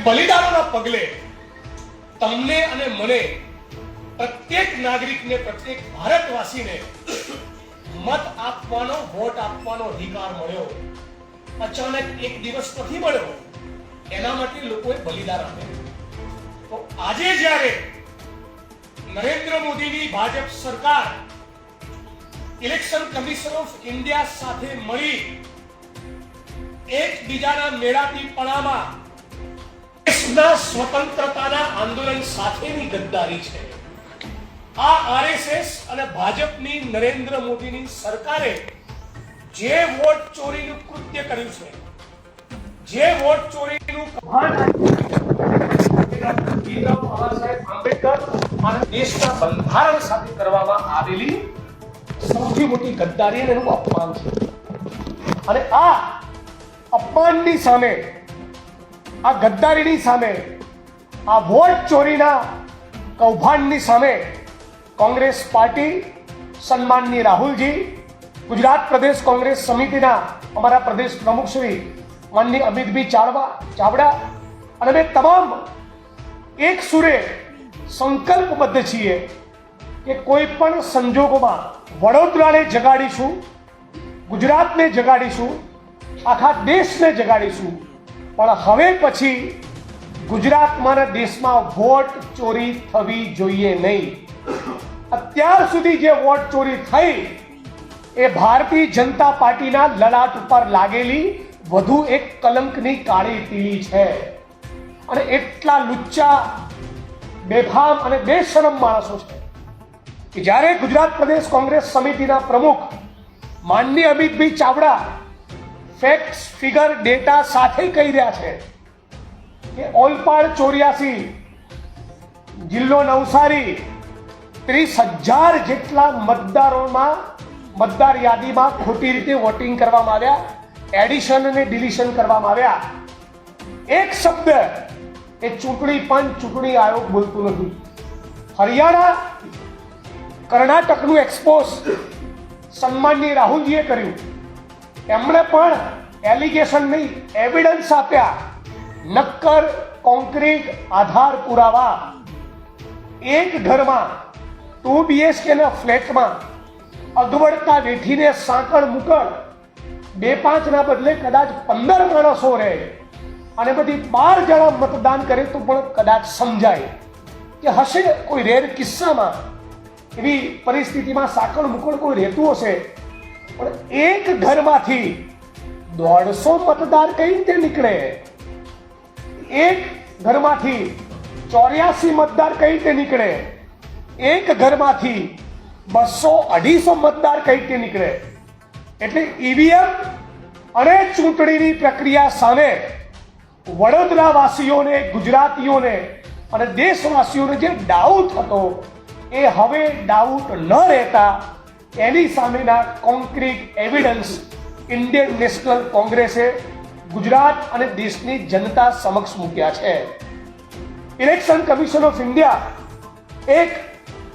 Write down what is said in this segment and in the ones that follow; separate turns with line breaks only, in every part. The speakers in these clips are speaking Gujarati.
બલિદાનોના પગલે તમને અને મને, પ્રત્યેક નાગરિકને, પ્રત્યેક ભારતવાસીને મત આપવાનો, વોટ આપવાનો અધિકાર મળ્યો. અચાનક એક દિવસ નથી મળ્યો, એના માટે લોકોએ બલિદાન આપ્યું. તો આજે જ્યારે નરેન્દ્ર મોદીની ભાજપ સરકાર ઇલેક્શન કમિશન ઓફ ઇન્ડિયા સાથે મળી એકબીજાના મેળાપીપણામાં દેશના સ્વતંત્રતાના આંદોલન સાથેની ગદ્દારી છે. આ આરએસએસ અને ભાજપની નરેન્દ્ર મોદીની સરકારે જે વોટ ચોરીનું કૃત્ય કર્યું છે, જે વોટ ચોરીનું આંબેડકર અને દેશના બંધારણ સાથે કરવામાં આવેલી સૌથી મોટી ગદ્દારી અને એનું અપમાન છે. અને આ અપમાનની સામે, આ ગદ્દારીની સામે, આ વોટ ચોરીના કૌભાંડની સામે કોંગ્રેસ પાર્ટી, સન્માનની રાહુલજી, ગુજરાત પ્રદેશ કોંગ્રેસ સમિતિના અમારા પ્રદેશ પ્રમુખ શ્રી માનની અમિતભાઈ ચાવડા અને અમે તમામ એક સુરે સંકલ્પબદ્ધ છીએ કે કોઈ પણ સંજોગોમાં વડોદરાને જગાડીશું, ગુજરાતને જગાડીશું, આખા દેશને જગાડીશું. પણ હવે પછી ગુજરાતમાં અને દેશમાં વોટ ચોરી થવી જોઈએ નહીં. અત્યાર સુધી જે વોટ ચોરી થઈ એ ભારતીય જનતા પાર્ટીના લલાટ ઉપર લાગેલી વધુ એક કલંકની કાળી તીલી છે. અને એટલા લુચ્ચા, બેફામ અને બેશરમ માણસો છે કે જ્યારે ગુજરાત પ્રદેશ કોંગ્રેસ સમિતિના પ્રમુખ માનનીય Amitbhai Chavda facts, figure, data સાથે કહી રહ્યા છે કે ઓલપાડ 84, જિલ્લો નવસારી, 30,000 જેટલા મતદારોમાં મતદાર યાદીમાં ખોટી રીતે વોટિંગ કરવામાં આવ્યા, એડિશન અને ડિલીશન કરવામાં આવ્યા. એક શબ્દ એ ચૂંટણી પંચ, ચૂંટણી આયોગ બોલતું નથી. હરિયાણા, કર્ણાટકનું એક્સપોઝ સન્માનની રાહુલજીએ કર્યું. એમણે પણ એલિગેશન નહીં, એવિડન્સ આપ્યા, નક્કર કોન્ક્રીટ આધાર પુરાવા. એક ઘરમાં 2 BHK ના ફ્લેટમાં અગવડતા વેઠીને સાંકળ મુકળ 2-5 ના બદલે કદાચ 15 માણસો રહે અને બધી 12 જણા મતદાન કરે તો પણ કદાચ સમજાય કે હશે કોઈ રેર કિસ્સામાં એવી પરિસ્થિતિમાં સાંકળ મુકળ કોઈ રહેતું હશે. પણ એક ઘરમાંથી 150 મતદાર કઈ રીતે નીકળે? એક ઘરમાંથી 84 મતદાર કઈ રીતે નીકળે? એક ઘરમાંથી 200-250 મતદાર કઈ રીતે નીકળે? એટલે ઈવીએમ અને ચૂંટણીની પ્રક્રિયા સામે વડોદરાવાસીઓને, ગુજરાતીઓને અને દેશવાસીઓને જે ડાઉટ હતો એ હવે ડાઉટ ન રહેતા એની સામેના કોન્ક્રીટ એવિડન્સ ઇન્ડિયન નેશનલ કોંગ્રેસે ગુજરાત અને દેશની જનતા સમક્ષ મૂક્યા છે. ઇલેક્શન કમિશન ઓફ ઇન્ડિયા એક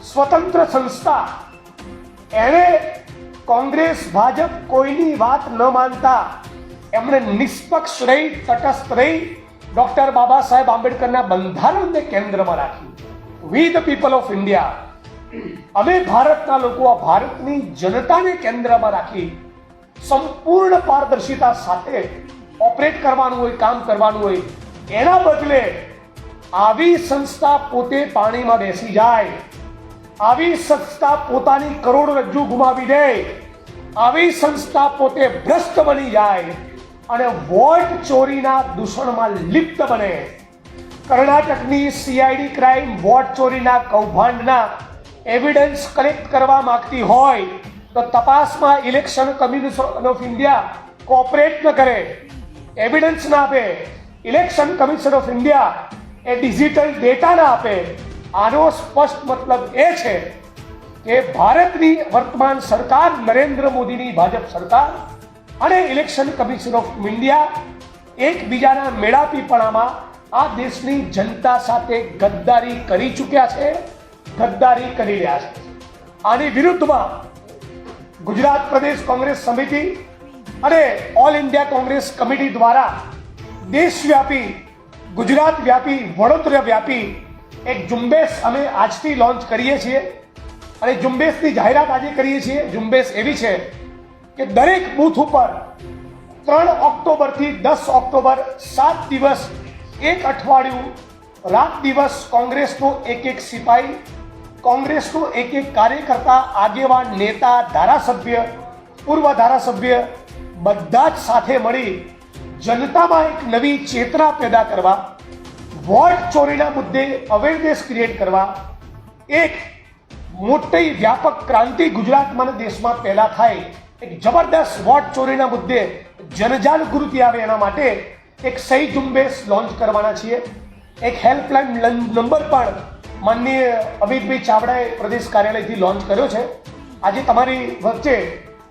સ્વતંત્ર સંસ્થા, એણે કોંગ્રેસ, ભાજપ કોઈની વાત ન માનતા એમણે નિષ્પક્ષ રહી, તટસ્થ રહી ડોક્ટર બાબા સાહેબ આંબેડકરના બંધારણને કેન્દ્રમાં રાખ્યું. વી ધ પીપલ ઓફ ઇન્ડિયા, અમે ભારતના લોકો, આ ભારતની જનતાને કેન્દ્રમાં રાખી સંપૂર્ણ પારદર્શિતા સાથે ઓપરેટ કરવાનું હોય, કામ કરવાનું હોય. એના બદલે આવી સંસ્થા પોતે પાણીમાં બેસી જાય, આવી સંસ્થા પોતાની કરોડરજ્જુ ગુમાવી દે, આવી સંસ્થા પોતે ભ્રષ્ટ બની જાય અને વોટ ચોરીના દૂષણમાં લિપ્ત બને. કર્ણાટકની સીઆઈડી ક્રાઇમ વોટ ચોરીના કૌભાંડના એવિડન્સ કલેક્ટ કરવા માંગતી હોય તો તપાસમાં election commission of India cooperate ન કરે, એવિડન્સ ના આપે, election commission of India A digital data ના આપે. આનો સ્પષ્ટ મતલબ એ છે કે ભારતની વર્તમાન સરકાર, નરેન્દ્ર મોદીની ભાજપ સરકાર અને ઇલેક્શન કમિશન ઓફ ઇન્ડિયા એકબીજાના મેળાપીપણામાં આ દેશની જનતા સાથે ગદ્દારી કરી ચૂક્યા છે, ગદ્દારી કરી રહ્યા છે. આની વિરુદ્ધમાં ગુજરાત પ્રદેશ કોંગ્રેસ સમિતિ અને ઓલ ઇન્ડિયા કોંગ્રેસ કમિટી દ્વારા દેશવ્યાપી ગુજરાત વ્યાપી, વડોદરા વ્યાપી એક ઝુંબેશ અમે આજથી લોન્ચ કરીએ છીએ અને ઝુંબેશની જાહેરાત આજે કરીએ છીએ. ઝુંબેશ એવી છે કે દરેક બૂથ ઉપર 3 ઓક્ટોબરથી 10 ઓક્ટોબર 7 દિવસ, એક અઠવાડિયું, રાત દિવસ કોંગ્રેસનો એક સિપાહી, કોંગ્રેસનો એક કાર્યકર્તા, આગેવાન, નેતા, ધારાસભ્ય, પૂર્વ ધારાસભ્ય બધા જ સાથે મળી જનતામાં એક નવી ચેતના પેદા કરવા, વોટ ચોરીના મુદ્દે અવેરનેસ ક્રિએટ કરવા, એક મોટી વ્યાપક ક્રાંતિ ગુજરાતમાં અને દેશમાં પેદા થાય, એક જબરદસ્ત વોટ ચોરીના મુદ્દે જનજાગૃતિ આવે એના માટે એક સહી ઝુંબેશ લોન્ચ કરવાના છીએ. એક હેલ્પલાઇન નંબર પણ માનનીય અમિતભાઈ ચાવડાએ પ્રદેશ કાર્યાલયથી લોન્ચ કર્યો છે. આજે તમારી વચ્ચે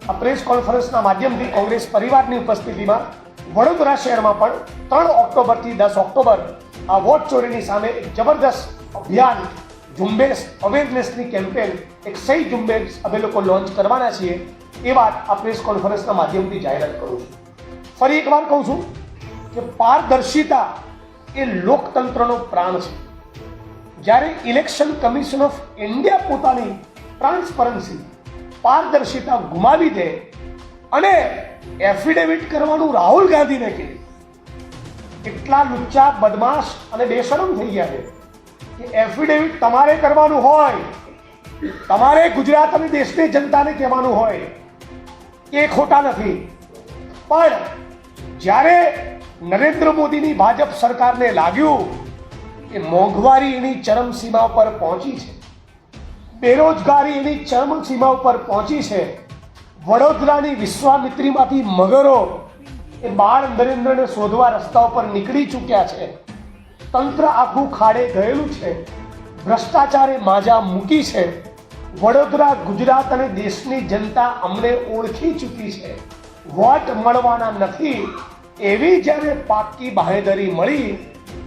આ પ્રેસ કોન્ફરન્સના માધ્યમથી કોંગ્રેસ પરિવારની ઉપસ્થિતિમાં વડોદરા શહેરમાં પણ 3 ઓક્ટોબરથી 10 ઓક્ટોબર આ વોટ ચોરીની સામે એક જબરદસ્ત અભિયાન, ઝુંબેશ, અવેરનેસની કેમ્પેન, એક સહી ઝુંબેશ અમે લોકો લોન્ચ કરવાના છીએ. એ વાત આ પ્રેસ કોન્ફરન્સના માધ્યમથી જાહેરાત કરું છું. ફરી એકવાર કહું છું કે પારદર્શિતા એ લોકતંત્રનો પ્રાણ છે. જ્યારે ઇલેક્શન કમિશન ઓફ ઇન્ડિયા પોતાની ટ્રાન્સપરન્સી, પારદર્શિતા ગુમાવી દે અને એફિડેવિટ કરવાનું રાહુલ ગાંધીને કહે, એટલા લુચ્ચા, બદમાશ અને બેશરમ થઈ ગયા છે કે એફિડેવિટ તમારે કરવાનું હોય, તમારે ગુજરાત અને દેશની જનતાને કહેવાનું હોય કે એ ખોટા નથી. પણ જ્યારે નરેન્દ્ર મોદીની ભાજપ સરકારને લાગ્યું કે મોંઘવારી એની ચરમસીમા ઉપર પહોંચી છે, બેરોજગારી એની ચરમસીમા ઉપર પહોંચી છે, વડોદરાની વિશ્વામિત્રીમાંથી મગરો એ બાળ નરેન્દ્રને શોધવા રસ્તા ઉપર નીકળી ચૂક્યા છે, તંત્ર આખું ખાડે ગયેલું છે, ભ્રષ્ટાચારે માજા મૂકી છે, વડોદરા, ગુજરાત અને દેશની જનતા અમને ઓળખી ચૂકી છે, વોટ મળવાના નથી, એવી જ્યારે પાકી બાહેધરી મળી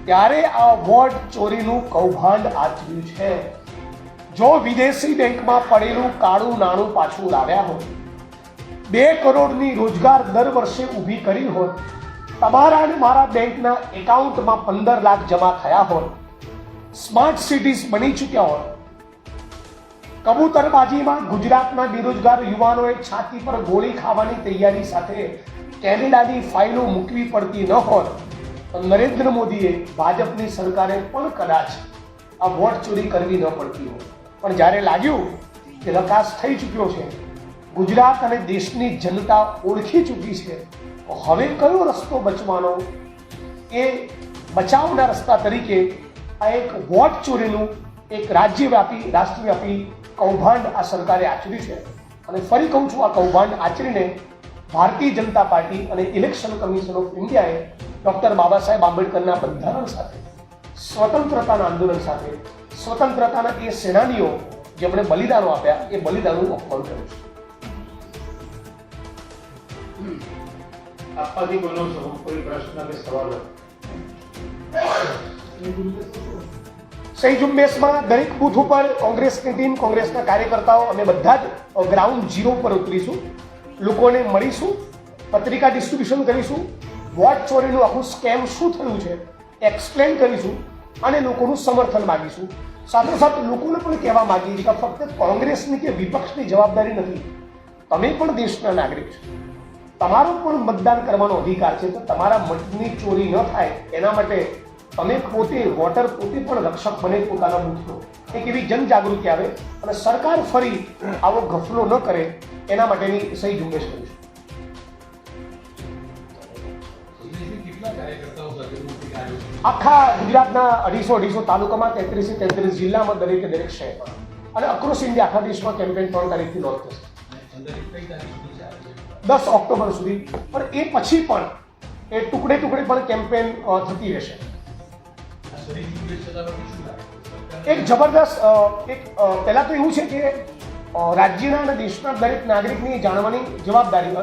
ત્યારે આ વોટ ચોરીનું કૌભાંડ આચર્યું છે. જો વિદેશી બેંકમાં પડેલું કાળું નાણું પાછું લાવ્યા હોત, 2 કરોડની રોજગાર દર વર્ષે ઊભી કરી હોત, તમારા અને મારા બેંકના એકાઉન્ટમાં 15 લાખ જમા થયા હોત, સ્માર્ટ સિટીઝ બની ચૂક્યા હોત, કબૂતરબાજીમાં ગુજરાતના બેરોજગાર યુવાનોએ છાતી પર ગોળી ખાવાની તૈયારી સાથે કેનેડાની ફાઇલો મૂકવી પડતી ન હોત, તો નરેન્દ્ર મોદીએ, ભાજપની સરકારે પણ કદાચ આ વોટ ચોરી કરવી ન પડતી હોત. પણ જ્યારે લાગ્યું કે વિકાસ થઈ ચૂક્યો છે, ગુજરાત અને દેશની જનતા ઓળખી ચૂકી છે, તો હવે કયો રસ્તો બચવાનો, એ બચાવના રસ્તા તરીકે આ એક વોટ ચોરીનું એક રાજ્યવ્યાપી, રાષ્ટ્રવ્યાપી કૌભાંડ આ સરકારે આચર્યું છે. અને ફરી કહું છું, આ કૌભાંડ આચરીને ભારતીય જનતા પાર્ટી અને ઇલેક્શન કમિશન ઓફ ઇન્ડિયાએ ડૉક્ટર બાબા સાહેબ આંબેડકરના બંધારણ સાથે, સ્વતંત્રતાના આંદોલન સાથે, સ્વતંત્રતાના એ સેનાનીઓ જેમણે બલિદાનો આપ્યા, એ બલિદાનનું અપમાન કર્યું છે.
આપવાથી બોલો છો, કોઈ પ્રશ્ન કે સવાલ?
સહી ઝુંબેશમાં દરેક બૂથ ઉપર કોંગ્રેસની ટીમ, કોંગ્રેસના કાર્યકર્તાઓ, અમે બધા જ ગ્રાઉન્ડ ઝીરો પર ઉતરીશું, લોકોને મળીશું, પત્રિકા ડિસ્ટ્રીબ્યુશન કરીશું, વોટ ચોરીનું આખું સ્કેમ શું થયું છે એક્સપ્લેન કરીશું અને લોકોનું સમર્થન માગીશું. સાથોસાથ લોકોને પણ કહેવા માગીએ છીએ કે ફક્ત કોંગ્રેસની કે વિપક્ષની જવાબદારી નથી, તમે પણ દેશના નાગરિક છો, તમારો પણ મતદાન કરવાનો અધિકાર છે. તો તમારા મતની ચોરી ન થાય એના માટે તમે પોતે, વોટર પોતે પણ રક્ષક બને પોતાના બૂથનો, એક એવી જનજાગૃતિ આવે અને સરકાર ફરી આવો ગફલો ન કરે એના માટેની સહી ઝુંબેશ કરીશું. આખા ગુજરાતના 250 તાલુકામાં, 33 જિલ્લામાં, દરેક શહેરમાં અને અક્રોસ ઇન્ડિયા આખા દેશમાં કેમ્પેન 3 તારીખથી લોન્ચ થશે, 10 ઓક્ટોબર સુધી. પણ એ પછી પણ એ ટુકડે પણ કેમ્પેન થતી રહેશે. એક જબરદસ્ત પહેલા તો એવું છે કે રાજ્યના અને દેશના દરેક નાગરિકની જાણવાની જવાબદારી,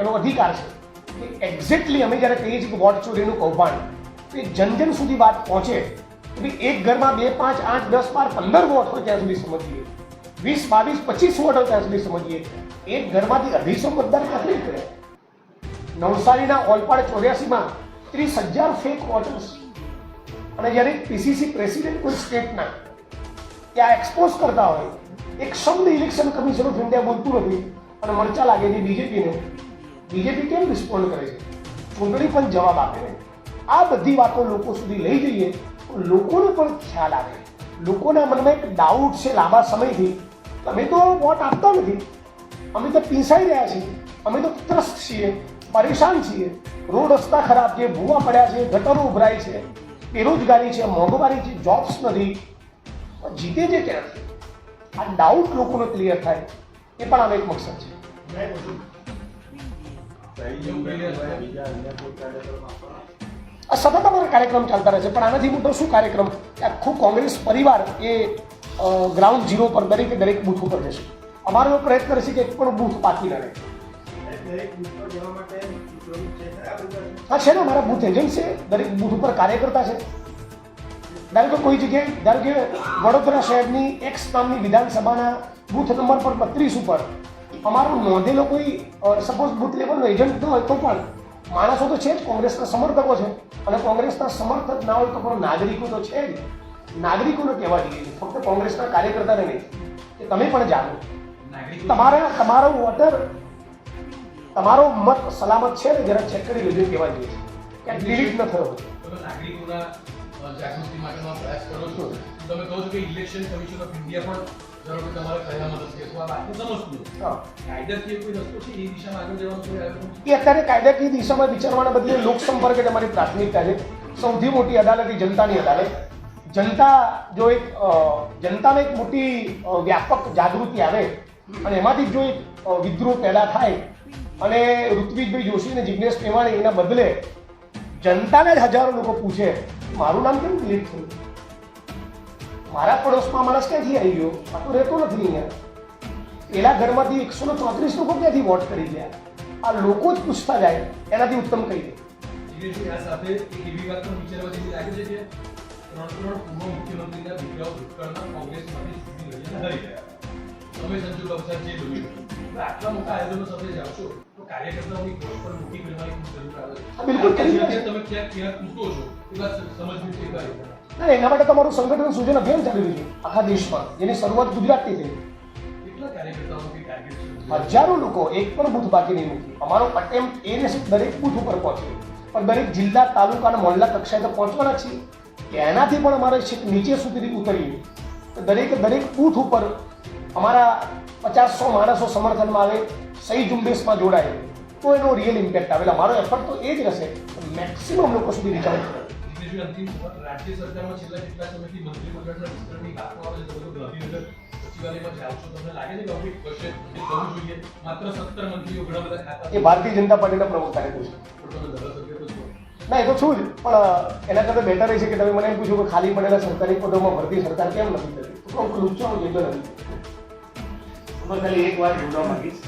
એનો અધિકાર છે કે એક્ઝેક્ટલી અમે જ્યારે કહીએ છીએ કે વોટ ચોરીનું કૌભાંડ, એ જન સુધી વાત પહોંચે કે એક ઘરમાં 2, 5, 8, 10, 12, 15 વોટ હોય ત્યાં સુધી સમજીએ, 20, 22, 25 વોટ હોય ત્યાં સુધી સમજીએ. એક ઘરમાંથી 250 મતદાર ક્યાંથી કરે? નવસારીના ઓલપાડ 84માં 30,000 ફેક વોટર્સ અને જ્યારે પીસીસી પ્રેસિડેન્ટ કોઈ સ્ટેટના ત્યાં એક્સપોઝ કરતા હોય, એક શબ્દ ઇલેક્શન કમિશન ઓફ ઇન્ડિયા બોલતું નથી અને મરચા લાગે છે બીજેપીને, બીજેપી કેમ રિસ્પોન્ડ કરે છે? ચૂંટણી પણ જવાબ આપે છે. આ બધી વાતો લોકો સુધી લઈ જઈએ તો લોકોને પણ ખ્યાલ આવે. લોકોના મનમાં એક ડાઉટ છે લાંબા સમયથી, અમે તો વોટ આપતા નથી, અમે તો પીસાઈ રહ્યા છીએ, અમે તો ત્રસ્ત છીએ, પરેશાન છીએ, રોડ રસ્તા ખરાબ છે, ભૂવા પડ્યા છે, ગટરો ઉભરાય છે, બેરોજગારી છે, મોંઘવારી છે, જોબ્સ નથી, જીતે છે ક્યાંથી? આ ડાઉટ લોકોને ક્લિયર થાય એ પણ આનો એક મકસદ છે. આ સતત અમારા કાર્યક્રમ ચાલતા રહે છે, પણ આનાથી મોટો શું કાર્યક્રમ? આખું કોંગ્રેસ પરિવાર એ ગ્રાઉન્ડ ઝીરો પર દરેક બૂથ ઉપર જશે. અમારો એવો પ્રયત્ન રહેશે કે એક પણ બૂથ બાકી ન રહે. હા છે ને, અમારા બૂથ એજન્ટ છે, દરેક બૂથ ઉપર કાર્યકર્તા છે. ધારો કે કોઈ જગ્યાએ, ધારો કે વડોદરા શહેરની એક્સ નામની વિધાનસભાના બૂથ નંબર પર 32 ઉપર અમારો નોંધેલો કોઈ સપોઝ બૂથ લેવલનો એજન્ટ ન હોય તો પણ માણસો તો છે જ, કોંગ્રેસના સમર્થકો છે, અને કોંગ્રેસના સમર્થક ના હોય તો પણ નાગરિકો તો છે જ. નાગરિકોને કહેવા જોઈએ, ફક્ત કોંગ્રેસના કાર્યકર્તાને નહીં, કે તમે પણ જાણો તમારો વોટર, તમારો મત સલામત છે ને, જરા ચેક કરી લેજો કહેવા જોઈએ, ક્યાંક ડિલીટ ન થયો.
નાગરિકોના જાગૃતિ માટેનો પ્રયાસ કરો છો. તમે કહો છો કે ઇલેક્શન કમિશન ઓફ ઇન્ડિયા પણ ધારો કે તમારે કહેવા મદદ છે, તો આ વાતને સમજતું કાયદાકીય કોઈ રસ્તો છે એ દિશામાં આગળ જવાનું છે?
એ અત્યારે કાયદાકીય દિશામાં વિચારવાના બદલે લોકસંપર્ક જ અમારી પ્રાથમિકતા છે. સૌથી મોટી અદાલત એ જનતાની અદાલત. જનતા જો એક જનતામાં એક મોટી વ્યાપક જાગૃતિ આવે અને એમાંથી જો એક વિદ્રોહ પેદા થાય અને ઋત્વિજભાઈ જોશી અને જિજ્ઞેશ મેવાણી એના બદલે જનતાને જ હજારો લોકો પૂછે મારું નામ કેમ ડિલીટ થયું, મારા પડોશમાં માણસ ક્યાંથી આવી ગયો, આ તો રહેતો નથી અહીંયા, પેલા ઘરમાંથી 134 લોકો ક્યાંથી વોટ કરી ગયા, આ લોકો જ પૂછતા જાય, એનાથી ઉત્તમ કઈ દે.
આ સાથે એક એવી વાત પણ વિચારવા જેવી લાગે છે કે 3 પૂર્વ મુખ્યમંત્રીના દીકરાઓ ભૂતકાળમાં કોંગ્રેસમાંથી ચૂંટણી લડીને હારી ગયા. તમે સંજોગ અવસાન જે બન્યું, આટલા મોટા આયોજનો સાથે જાઓ છો તો કાર્યકર્તાઓની કોષ પર મોટી કરવાની ખૂબ જરૂર આવે છે.
બિલકુલ
તમે ક્યાંક પૂછતો છો એ વાત સમજવી છે કઈ રીતે?
ના, એના માટે તમારું સંગઠન સૂચન અભિયાન ચાલી રહ્યું છે આખા દેશમાં, જેની શરૂઆત ગુજરાતથી થઈ.
કેટલા કાર્યકર્તાઓ કે ટાર્ગેટ છે?
હજારો લોકો, એક પણ બૂથ બાકી નહીં મૂકી. અમારો અટેમ્પ્ટ એ રહેશે દરેક બૂથ ઉપર પહોંચે, પણ દરેક જિલ્લા, તાલુકા અને મોહલ્લા કક્ષાએ તો પહોંચવાના છીએ. એનાથી પણ અમારે છેક નીચે સુધી ઉતરીએ તો દરેક બૂથ ઉપર અમારા 50-100 માણસો સમર્થનમાં આવે, સહી ઝુંબેશમાં જોડાય તો એનો રિયલ ઇમ્પેક્ટ આવે. અમારો એફર્ટ તો એ જ રહેશે મેક્સિમમ લોકો સુધી રીચ આવે.
અંતિમ રાજ્ય સરકારમાં છેલ્લા કેટલા સમયથી મંત્રીમંડળના વિસ્તરણની વાતો આવે છે, તો ગાંધીનગર સચિવાલયમાં જાઓ છો, તમને લાગે છે કે હવે કશે એ થવું જોઈએ? માત્ર 17 મંત્રીઓ ઘણા બધા ખાતા,
એ ભારતીય જનતા પાર્ટીના પ્રમુખ કાર્યકર છે.
તમે ધારાસભ્ય તો છો.
ના, એ તો છું જ, પણ એના કરતાં બેટર એ છે કે તમે મને એમ પૂછો કે ખાલી પડેલા સરકારી પદોમાં ભરતી સરકાર કેમ નથી થતી, તો કહું લુચ્ચો એ તો નથી.
હું ખાલી એક વાત જોડવા માંગીશ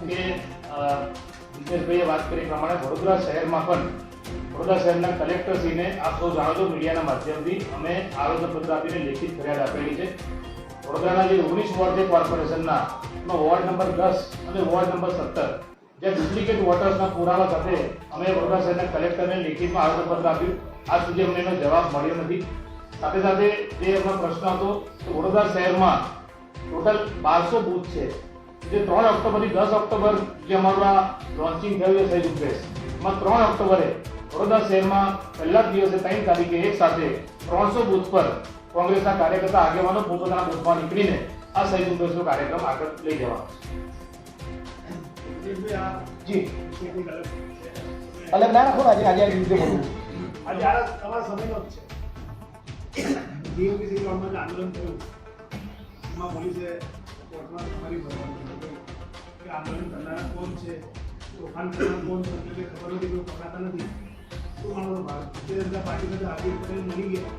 કે જીતેશભાઈએ વાત કરી પ્રમાણે વડોદરા શહેરમાં પણ વડોદરા શહેરના કલેક્ટરશ્રીને આપ સૌ જાણો છો મીડિયાના માધ્યમથી અમે આવેદનપત્ર આપીને લેખિત ફરિયાદ આપેલી છે. વડોદરાના જે 19 વોર્ડ છે કોર્પોરેશનના, વોર્ડ નંબર 10 અને વોર્ડ નંબર 17 જે ડુપ્લિકેટ વોટર્સના પુરાવા સાથે અમે વડોદરા શહેરના કલેક્ટરને લેખિતમાં આવેદનપત્ર આપ્યું. આજ સુધી અમને એનો જવાબ મળ્યો નથી. સાથે સાથે જે એમનો પ્રશ્ન હતો કે વડોદરા શહેરમાં ટોટલ 1200 બૂથ છે, જે 3 ઓક્ટોબરથી 10 ઓક્ટોબર જે અમારું આ લોન્ચિંગ થયું છે સહી ઝુંબેશ, એમાં 3 ઓક્ટોબરે વડોદરા શહેરમાં પહેલા જ દિવસે 3 તારીખે એક સાથે 300 બૂથ પર કોંગ્રેસના કાર્યકર્તા આગેવાનો પોતાના બૂથમાં નીકળીને આ સહી ઝુંબેશનો કાર્યક્રમ આગળ લઈ જવાનો છે.
જી અલગ ના રાખો ને, આજે આ રીતે બોલું
આજે આ તમારા સમયનો જ છે. ડીએમપી ગવર્મેન્ટ આંદોલન થયું, એમાં પોલીસે કોર્ટમાં તમારી ભરવાનું કે આંદોલન કરનારા કોણ છે, તોફાન કરનાર કોણ છે, એટલે ખબર નથી, કોઈ પકડાતા નથી. શું માનો ભારતીય જનતા પાર્ટી સાથે હાર્દિક પટેલ મળી ગયા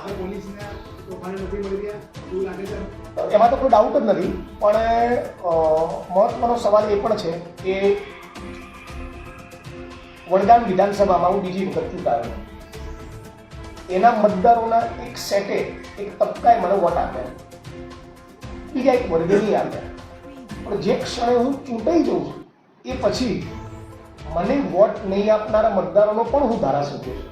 અને પોલીસને તોફાને નથી મળી ગયા એવું લાગે છે?
એમાં તો કોઈ ડાઉટ જ નથી, પણ મહત્વનો સવાલ એ પણ છે કે વડગામ વિધાનસભામાં હું બીજી વખત ચૂંટાયો, એના મતદારોના એક સેટે, એક તબક્કાએ મને વોટ આપ્યા, બીજા એક વર્ગે નહીં આપ્યા. પણ જે ક્ષણે હું ચૂંટાઈ જાઉં છું એ પછી મને વોટ નહીં આપનારા મતદારોનો પણ હું ધારાસભ્ય છું.